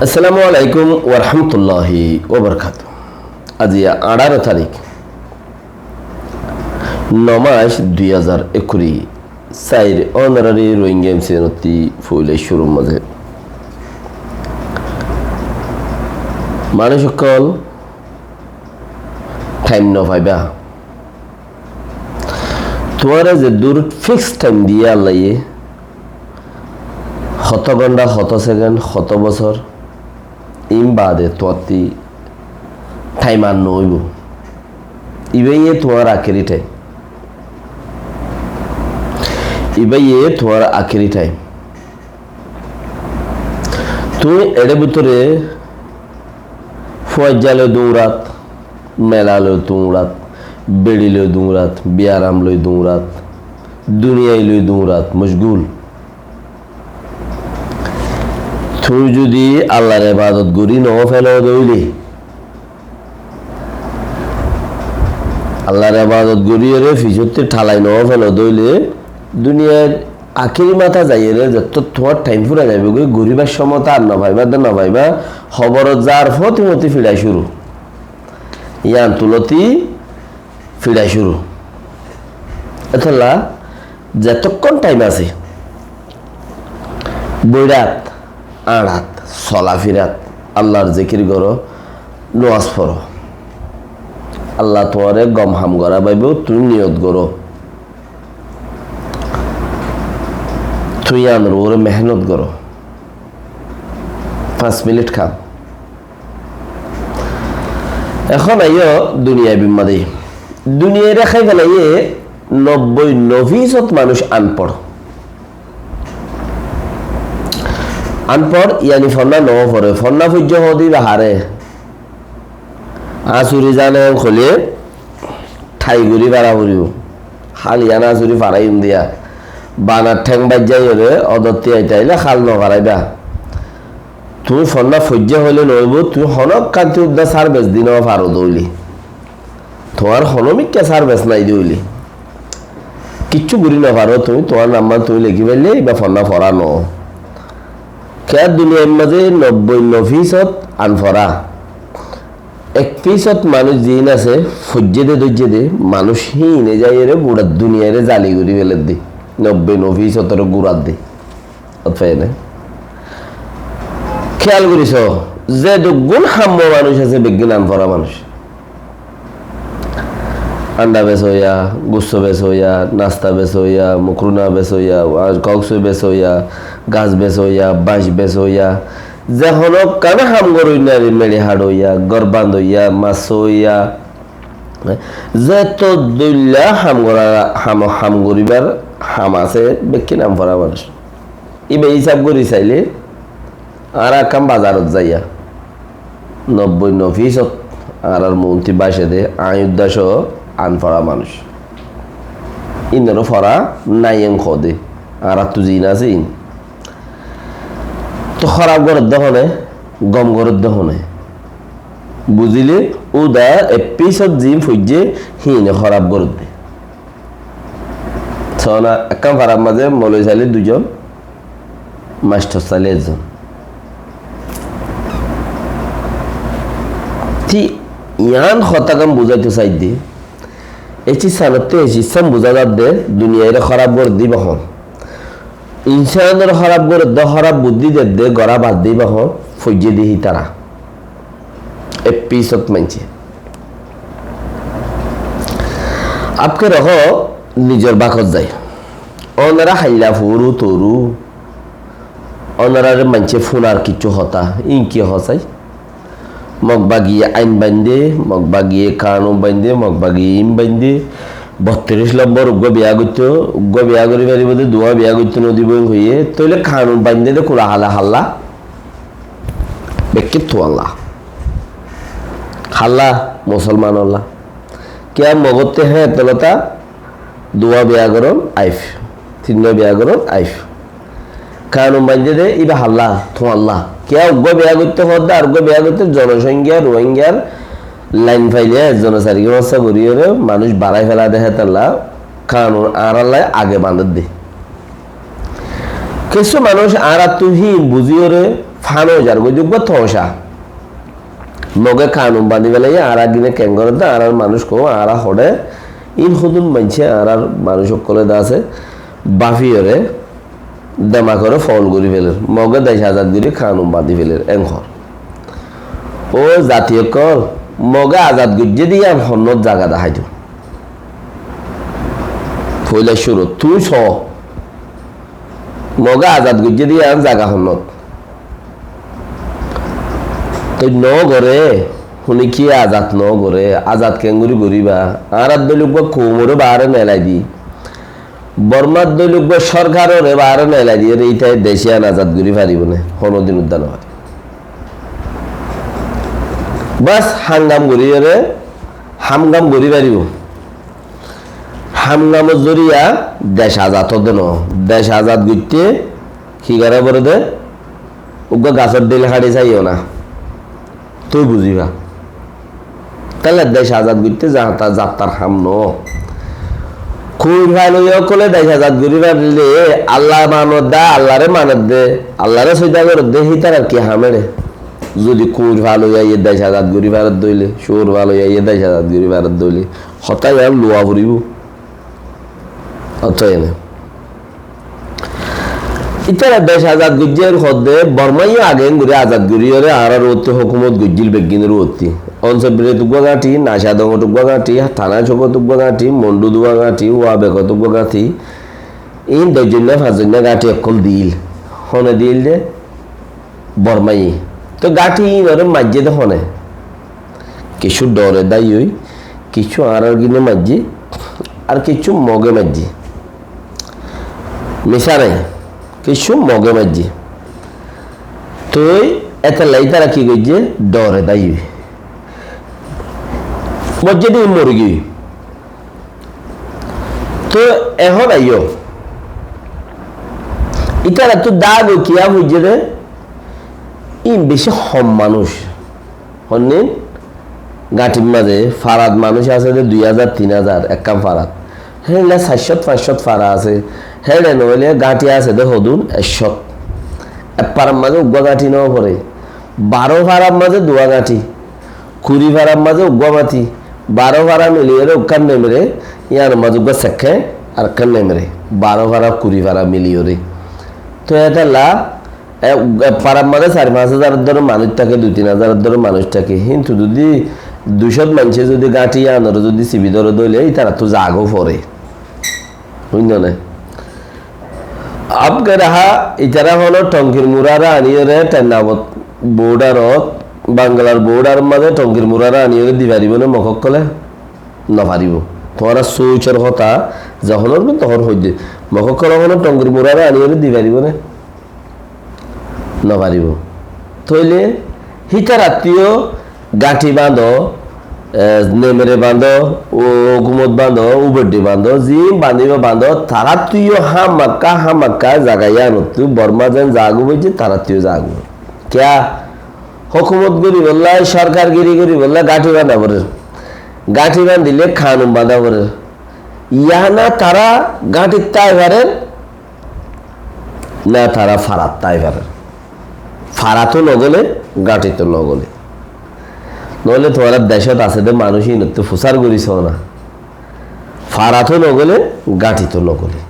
আসসালামু আলাইকুম ওরহমতুল্লাহি ওবরকাতুহ। আজি 18 তারিখ 9 মাস 2021 সাইর অনারারি রোহিঙ্গা এমসিএনতি ফুলে শুরুর মাঝে মানুষ সকল টাইম ন পাইবা তোমারা যে দূর ফিক্স টাইম দিয়ে আল্লাহে শত ঘন্টা শত সেকেন্ড শত বছর ইম বাদে তোয়াতি টাইম আর নইব ইবাইয়ে তোমার আখেরি টাইম, ইবাইয়ে তোমার আখেরি টাইম। তুমি এর ভিতরে ফয়জালে দৌড়াত, মেলালে দৌড়াত, বেড়িলে দৌড়াত, বিয়ারাম লই দৌড়াত, দুনিয়ায় লই দৌড়াত মশগুল। তুই যদি আল্লাহর ইবাদত করি ন ফেলো দইলি, আল্লাহর ইবাদত করি রে ফিজতে ঠালাই ন ফেলো দইলে দুনিয়ার আখেরি মাথা যাই রে যত তোমার টাইম ফুরা যাবে গই গরিবার সমতা আর ন ভাইবা খবরত যার ফতিমতি ফিরাই শুরু ইয়ান তুলতি ফিরাই শুরু। এতলা যতক্ষণ টাইম আছে বৈরাত আড়াত চলাফিরাত আল্লাহর জিকির করো, নোয়াজ পড়ো। আল্লাহ তোমারে গম হাম করা পাইব, তুমি নিয়ত করো, তুই আনর ওরে মেহনত করো। 5 মিনিট খাও। এখন আইয় দুনিয়া বিমাদি দুনিয়ায় রেখাই ফেলাইয়ে 90% মানুষ আনপড় ইয়ানি ফন্না ন পড়ে ফন্না ফুজ্য হদি বাহারে আসুরি জানে খলে ঠাইগুড়ি বাড়া ফুরিব হালিয়ানা আসুরি ফারাই দিয়া বানার ঠেং বাজ্যাই হলে অদত্তি আইতাইলে খাল ন ফারাইবা। তুমি ফন্না ফুজ্য হলে নইব, তুমি হনক কান্তি উদ্দা সার্ভেস দিন ফারো দৌলি, তোমার হনমিককে সার্ভেস নাই দৌলি কিচ্ছু বুড়ি না পারো। তুমি তোমার নাম্বার তুমি লিখি পাইলে বা ফন্না ফরা ন কে দুনিয়ার মাঝে 90% আনফরা 1% মানুষ জিন আছে ফজ্জে দে মানুষ হিনে যাই রে বুড়া দুনিয়ারে জালি ঘুরি ফেলে দি 90% গুড়াত দি অতফাইনে খেয়াল করিস যে দুগুণ হাম্য মানুষ আছে বিজ্ঞান আনফরা মানুষ আন্ডা বেচ হইয়া গুচ্ছ বেচ হইয়া নাস্তা বেচ হইয়া মুখরুনা বেচ হইয়া কক্সই বেচ হইয়া গাছ বেচ হইয়া বাঁশ বেচ হইয়া যেন কানে হাম গরই নারী মেড়ে হাড় হইয়া গরবান্ধ হইয়া মাছ হইয়া যে দইলা হাম গরিবার হাম আছে বেকি নাম ভরা মানুষ ইবে হিসাব করি চাইলে আর কাম বাজারত যাইয়া 90% আর মন্ত্রী বাসে দে আয়ুদ্দাস আনফরা মানুষ ইন্দ্র ফরা নাইং খদে আর তু জিন আছে ইন তো খারাপ গরত দহনে গম গরত দহনে বুঝিলে উদা এপিসোড জিম ফুজে হিনে খারাপ গরত দে ছনা একাম ফারাপ মাঝে মলই চাইলে 2 জন মাস্টার চাইলে 1 জন ঠিক ইয়ান হতাকাম বুঝাইতে চাই দি এটি সানতে সিস্টেম বুঝা দে দুনিয়ায় খারাপ করে দিব হন ইনসানের খারাপ করে খারাপ বুদ্ধি দে গড়া বাদ দিব হন ফজে দিহি তারা এপিসোড মানছে আপকে রহ নিজের বাকত যায় অনারা হাইলা ফুরু তরু অনারার মানছে ফোনার কিছু হতা ইনকি হসাই মগবাগিয়ে আইন বান্ধে মগবাগিয়ে কানুন বান্ধে মগবাগিয়ে ইম বান্ধে 32 নম্বর উগ্র বিয়া করি পারিব দোয়া বিয়া করতে নদী বই হইয়ে তইলে কানুন বান্ধে দে কোলা হাল্লা বেকে তোয়াল্লা হাল্লা মুসলমান আল্লাহ কে মগতে হ্যাঁ তলতা দোয়া বিয়া করন আইফ 3 বিয়া করন আইফ কানুন বান্ধে দে ইবা হাল্লা তোয়াল্লা কে উগ্র বিয়া করতে হদ্দা আর উগ্র বিয়া করতে জনসংখ্যা রোহিঙ্গার লাইন ফাইলে জনসারিকে মশা করিয়ে মানুষ বাড়াই ফেলা দেখে তাল্লা কানুন আর আল্লাহ আগে বাঁধে দে কিছু মানুষ আর তুহি বুঝিও রে ফানো যার গজুক থসা মগে কানুন বাঁধি বেলাই আর একদিনে ক্যাঙ্গর আর মানুষ কো আর হড়ে ইন হুদুন মানছে আর মানুষ সকলে দা আছে বাফিয়রে দেমা করে ফল করি ফেলের মগে 10,000 করে কানুন বাঁধি ফেলের এংখর ও জাতীয় কল মগে আজাদ গুজ্জে দিয়ে হন্নত জায়গা দেখাই দিও ফইলা শুরু তুই ছ মগে আজাদ গুজ্জে দিয়ে জায়গা হন্নত তুই ন করে শুনি কি আজাদ ন করে আজাদ কেঙ্গুরি করিবা আর দৈলুক কোমরে বাহারে নেলাই দি বর্মার দৈলুক সরকারের বাহারে নেলাই দিয়ে এইটাই দেশিয়ান আজাদ করি পারিব না কোনোদিন উদ্যান হয় বাস হাঙ্গাম করি রে হামগাম করি পারিব হামগামের জরিয়া দেশ আজাদ হতে ন দেশ আজাদ করতে কি করে বলে দে উগ্র গাছের দিলে হাড়ি চাইও না তুই বুঝিবা তাহলে দেশ আজাদ করতে যাত্রার হাম ন খুব ভালো কলে দেশ আজাদ করি পারলে আল্লাহ মানত দা আল্লাহরে মানত দে আল্লাহরে সৈদা করে দে হিতার আর কি হামেরে যদি কুর ভালো ইয়ে দেশ আজাদ করি ভারত দইলে সুর ভালো ইয়ে দেশ আজাদ করি ভারত দইলে হতাই আর লোয়া ভরিব অতএব না ইতারা দেশ আজাদ গুজ্জের হদে বর্মাইও আগে ঘুরে আজাদ গুরিয়রে আর রোতে হুকুমত গুজ্জিল বেগিনের রোতি অঞ্চল বিরে তুব্বা গাঁঠি নাশা দঙ্গ তুব্বা গাঁঠি থানা চোখ তুব্বা গাঁঠি মন্ডু দুয়া গাঁঠি ওয়া বেগ তুব্বা গাঁঠি ইন 10-5 গাঁঠি অকল দিল হনে দিল যে বর্মাই তো গাঁঠি ইনরে মাঝে দে হনে কিছু ডরে দাই ওই কিছু আর গিনে মাঝে আর কিছু মগে মাঝে মিশা নাই কিছু মগে মাঝে তুই এত লাই তারা কি করছে ডরে দাই মজ্জে দিয়ে মরগি তো এখন আইও ইতারা তো দাগ কিয়া বুঝছে রে ই বেশি হম মানুষ হন্নি গাঁটির মাঝে ফারাদ মানুষ আছে যে 2,000-3,000 এক কাম ফারাদ হ্যাঁ 400-500 ফারা আছে হ্যাঁ নইলে গাঁটি আছে দে হদুন 100 পারার মাঝে উগ্র গাঁঠি নেওয়া পরে 12 ফারার মাঝে 2 গাঁঠি 20 ফারার মাঝে উগ্র মাটি 12 ফারা মিলিয়ে উকান নেমরে ইয়ার মাঝে উগ্র শেখে আর কান নেমরে 12 ফারা 20 ফারা মিলিয়ে রে তো এটা লা পারার মাঝে 4-5 ধরে মানুষ থাকে 2-3 ধরে মানুষ থাকে কিন্তু যদি 200 মানুষে যদি গাঁঠি আনর যদি সিবি ধরে দইলে তারা তো জাগও পরে বুঝল না আপকে রাহা ইতারা হলো টঙ্কির মুরারা আনিয়ে টেন্নাবত বর্ডারত বাংলার বর্ডার মাঝে টঙ্কির মুরারা আনিয়ে দি পারিব না মকক কলে নপারিব তোমার সৌচের কথা যখন তখন হইতে মকক কলে হলো টঙ্কির মুরারা আনিয়ে দি পারিব না নপারিব তইলে হিতার আত্মীয় গাঁঠি বাঁধ নেমেরে বাঁধ ও ঘুমত বাঁধ উবেডি বাঁধ জি বাঁধিব বাঁধ তারা তুইও হামাক্কা জাগাইয়া নতু বর্মা যেন জাগু বলছে তারা তুইও জাগু ক্যা হকুমত গরি বললাই সরকার গিরি করি বললা গাঁঠি বাঁধা পরে গাঁঠি বাঁধিলে খানুম বাঁধা পরে ইয়া না তারা গাঁঠির তাই পারেন না তারা ফারাত তাই পারেন ফারা তো নগলে গাঁঠি তো নগলে নইলে তোমার দেশত আছে দে মানুষই নতো ফুসার করিস না ফারা তো নগলে গাঁঠি তো নগলে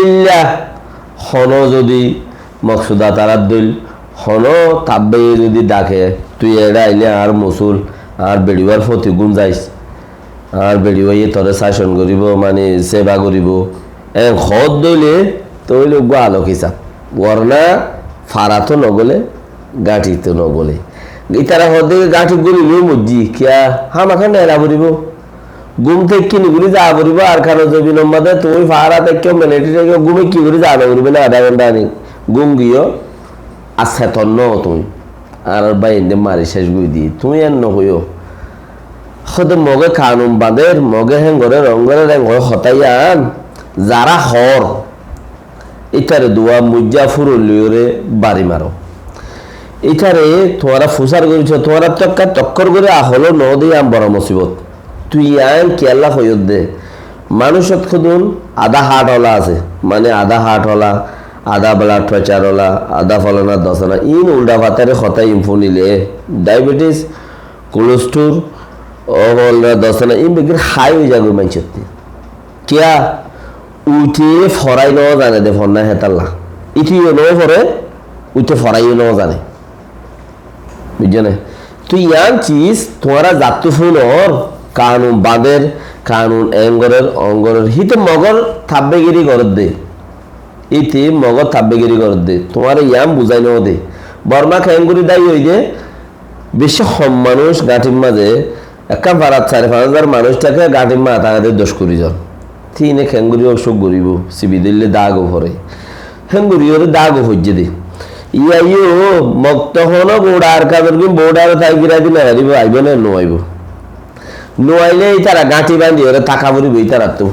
ইল্লা হন যদি মকসুদা তারার দইল হন তাব্বে যদি ডাকে তুই এরা আইলে আর মসুল আর বেড়িবার ফতি গুণ যাইস আর বেড়িবাই তরে শাসন করিব মানে সেবা করিব হদ দইলে তৈল আলোক হিসাব ওরনা ফারা তো নগলে গাঁঠি তো নগলে ইতারা হদে গাঁঠি গলিলেও মজ্জি কিয়া হামাখা নেড়া পড়িব ঘুম থেকে কিনি করে যা পড়িব আর খানো জবি নম্বরে তুমি ফারা থেকে মেলেটি থেকে ঘুমে কি করে যা পড়িবে না আধা ঘন্টা আনি ঘুম গিয়েও আচ্ছা তর ন তুমি আর বাইন্দে মারি শেষ গুই দিয়ে তুমি আর নহইও হদে মগে খানুম বাঁধের মগে হেঙ্গরে রঙ্গরে রেঙ্গরে হতাইয়ান যারা হর ইতারে দোয়া মুজ্জা ফুরলিওরে বাড়ি মারো এখানে তোমরা ফুসার করেছ তোমরা টক্কর করে হলো ন দিয়ে আম বড় মুসিবত তুই আইন কেলা হইত দে মানুষত খুদুন আধা হাট হলা আছে মানে আধা হাট হলা আদা ব্লাড প্রেসার হলা আদা ফলানা দশনা ইন উল্টা ভাতারে খতাই ইনফুনিলে ডায়াবেটিস কোলেস্ট্রল ওলা দশনা ইন বেগির হাই হয়ে যাবে মানুষের কিয়া উঠে ফরাই ন জানে দে ফন্না হেতাল্লা ইটিও ন ফরে উঠে ফরাইও ন জানে বুঝছো না তুই ইয়ান চিজ তোমারা জাতু ফুলর কানুন বাঁধের কানুন অঙ্গরের হিতে মগর থাব্বেগিরি করত দে ইতি মগর থাব্বেগিরি করত দে তোমার ইয়াম বুঝাই নেও দে বর্মা খেঙ্গুরি দায়ী হই যে বেশি কম মানুষ গাঁঠির মাঝে একটা ভাড়াত 4,500 মানুষটাকে গাঁঠির মা তাদের দোষ করি যান তিনে খেঙ্গুরি অসুখ গরিব সিবি দিলে দাগও ভরে খেঙ্গুরি ওর দাগও হজ্জে দে ইয়াইও মক্ত হন বোর্ডার কাদের কি বোর্ডার তাই গিরা দিলে হারিব আইব না নোয়াইব নোয়াইলে তারা গাঁঠি বান্ধি ওরা টাকা ভরিব তারা তো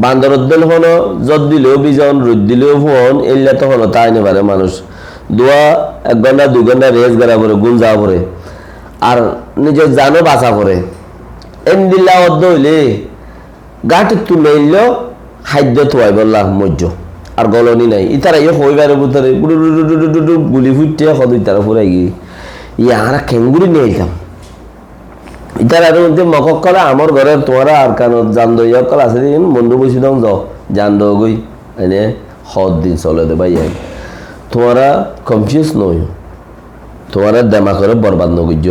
বান্দরের দল হন যত দিলেও বিজন রোদ দিলেও ফোন এলে তো হলো তাই নেবারে মানুষ দোয়া 1 ঘন্টা 2 ঘন্টা রেস গড়া পরে গুণ যাওয়া পরে আর নিজের জানো বাঁচা পরে এন দিল্লা অর্ধ হইলে গাঁটি তুলে এলো খাদ্য থোয়াই বললা মজ্জ আর গলনি নাই ইতারা ইয়ে হইবারে ভিতরে গুলি ফুটতে সদই তারা ফুরাই গিয়ে ইয়ারা খেঙ্গুরি নিয়ে এলাম ইতার মধ্যে মকক করা আমার ঘরের তোমারা আর কান জান দল আছে বন্ধু বসে দাম যাও জান দই এনে সৎ দিন চলে দে ভাই তোমারা কনফিউজ নই তোমারা দেমা করে বরবাদ নগর্য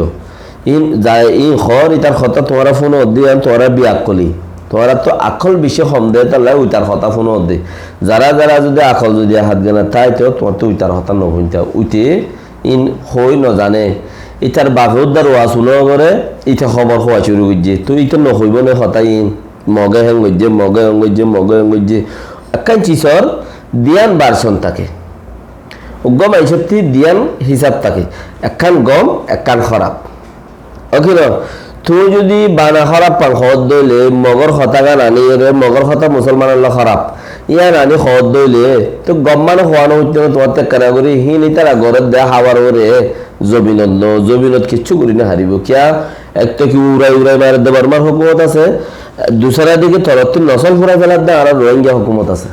ই হর ইতার কথা তোমারা ফোন দিয়ে তোমারা বিয়াক কলি তোমারা তো আকল বিষয় সন্দেহ তাহলে উইতার হতা ফোন দে যারা যারা যদি আকল যদি হাত গেনা তাই তো তোমার তো উইতার হতা নহুনতা উইতে ইন হই নজানে ইতার বাপে উদ্ধার ওয়া শুনো করে ইটা খবর হওয়া শুরু করছে তো ইটা নহইব না হতাই ইন মগে হেঙ্গজে একখান চিসর দিয়ান বারসন থাকে গম আইসক্তি দিয়ান হিসাব থাকে একখান গম একখান খরাপ অখিল তুই যদি বানা খারাপ পান খত দইলে মগর খতা গান আনি মগর খতা মুসলমানের খারাপ ইয়ান আনি খত দইলে তো গম মানে হওয়ানো হইতে তোমার টেক্কারা করি হিন তারা ঘরের দেয়া হাওয়ার ওরে জবিনত কিচ্ছু করি না হারিব কিয়া একটা কি উড়াই মারে দেবার মার হুকুমত আছে দুসরা দিকে তরত্তি নসল ফুরাই ফেলার দে আর রোহিঙ্গা হুকুমত আছে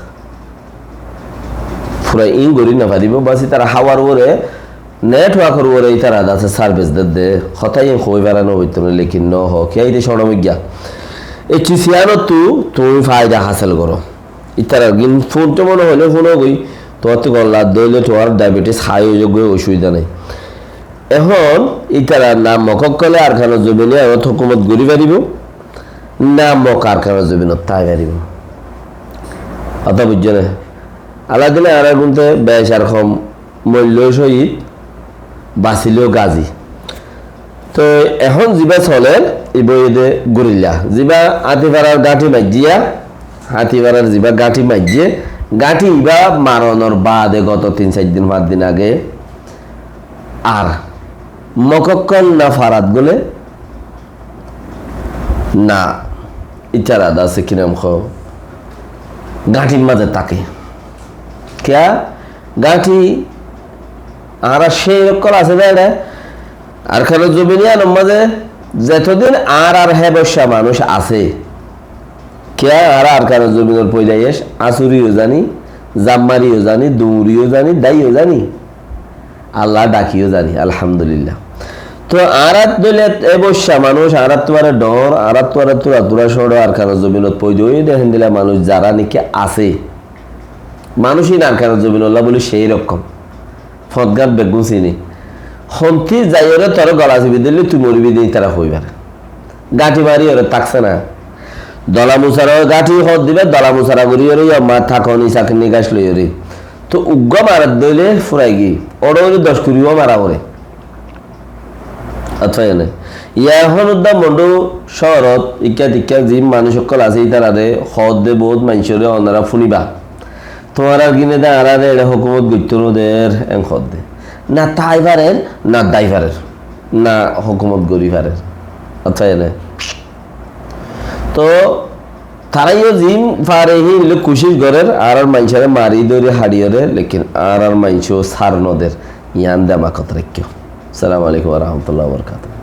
ফুরাই ইন করি না পারিব বাসি তারা হাওয়ার ওরে নেটওয়ার্কের ওরে তারা আছে সার্ভিস দে হতাই হই বেড়ানো হইতো না লেকিন ন হ কে এই স্বর্ণবিজ্ঞা এই চিসিয়ানো তুমি ফায়দা হাসিল করো ইতারা গিন ফোন তো মনে হলে ফোনও গই তোমার তো গল্লা দইলে তোমার ডায়াবেটিস হাই হয়ে যাবে অসুবিধা নেই এখন ইতারা না মকক কলে আর খানো জমিনে আর হুকুমত গড়ি পারিব না মক আর খানো জমিনত তাই পারিব কথা বুঝছো না আল্লাহ দিলে আর গুনতে বেশ আর কম মূল্য সহিত বাঁচিলেও গাজী তো এখন যিবা চলে এই বইতে গরিল্লা যিবা হাতিপাড়ার গাঁঠি মাজিয়া হাতিপাড়ার যিবা গাঁঠি মাজিয়ে গাঁঠি ইবা মারণর বাদে গত 3-4 দিন 5 দিন আগে আর মকক্কল না ফারাত গলে না ইচ্ছার আদা আছে কিরম গাঁঠির মাঝে তাকে কেয়া গাঁঠি আর সেই রকম আছে না আর খালো জমিনিয়ার মাঝে যতদিন আর হে বসা মানুষ আছে কে আর কারো জমিনের পয়লাইস আসুরিও জানি জাম্মারিও জানি দৌড়িও জানি দাইও জানি আল্লাহ ডাকিও জানি আলহামদুলিল্লাহ তো আরাত দলে এ বসা মানুষ আরাত তোমার ডর আরাত তোমার তুরা সড় আর কারো জমিনত পয়দই দেখেন দিলা মানুষ যারা নাকি আছে মানুষই না কারো জমিন আল্লাহ বলি সেই রকম ফদগার বেগুন চিনি হন্তি যাই ওরে তোর গলা চিবি দিলে তুই মরবি দিই তারা হইবার গাঁঠি মারি ওরে তাকছে না দলা মুসারা গাঁঠি হত দিবে দলা মুসারা করি ওরে মা থাকনি চাকনি গাছ লই ওরে তো উগ্র মারাত দইলে ফুরাই গি ওরে ওরে 10 কুড়িও মারা ওরে আচ্ছা এনে ইয়াহন উদ্দাম মন্ডু শহরত ইকা যি মানুষ সকল আছে তারারে হদ দে বহুত মানুষরে অনারা ফুনিবা তোমার আর কিনে দে আর হুকুমত গত্যদের এং হদ দে না তাইবারের না দাইভারের না হুকুমত গরিবারের আচ্ছা এনে তো তারাইও জিম পারে হি কুশিস গরের আর মানুষের মারি দৌড়ি হাড়িয়রে লেকিন আর মানুষ সার নদের ইয়ান দামা কত রেখো। আসসালামু আলাইকুম ওয়া রাহমাতুল্লাহি ওয়া বারাকাতুহু।